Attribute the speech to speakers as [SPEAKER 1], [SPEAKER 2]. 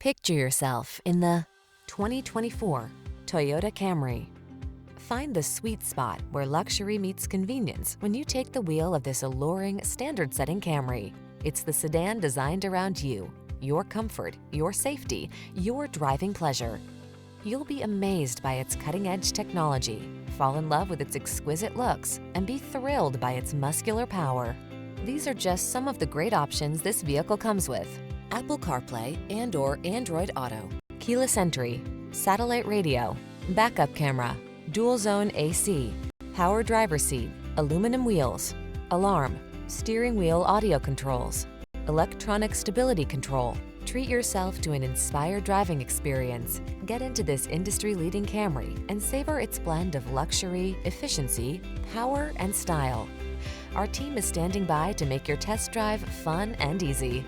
[SPEAKER 1] Picture yourself in the 2024 Toyota Camry. Find the sweet spot where luxury meets convenience when you take the wheel of this alluring, standard-setting Camry. It's the sedan designed around you, your comfort, your safety, your driving pleasure. You'll be amazed by its cutting-edge technology, fall in love with its exquisite looks, and be thrilled by its muscular power. These are just some of the great options this vehicle comes with: Apple CarPlay and/or Android Auto, keyless entry, satellite radio, backup camera, dual zone AC, power driver seat, aluminum wheels, alarm, steering wheel audio controls, electronic stability control. Treat yourself to an inspired driving experience. Get into this industry-leading Camry and savor its blend of luxury, efficiency, power, and style. Our team is standing by to make your test drive fun and easy.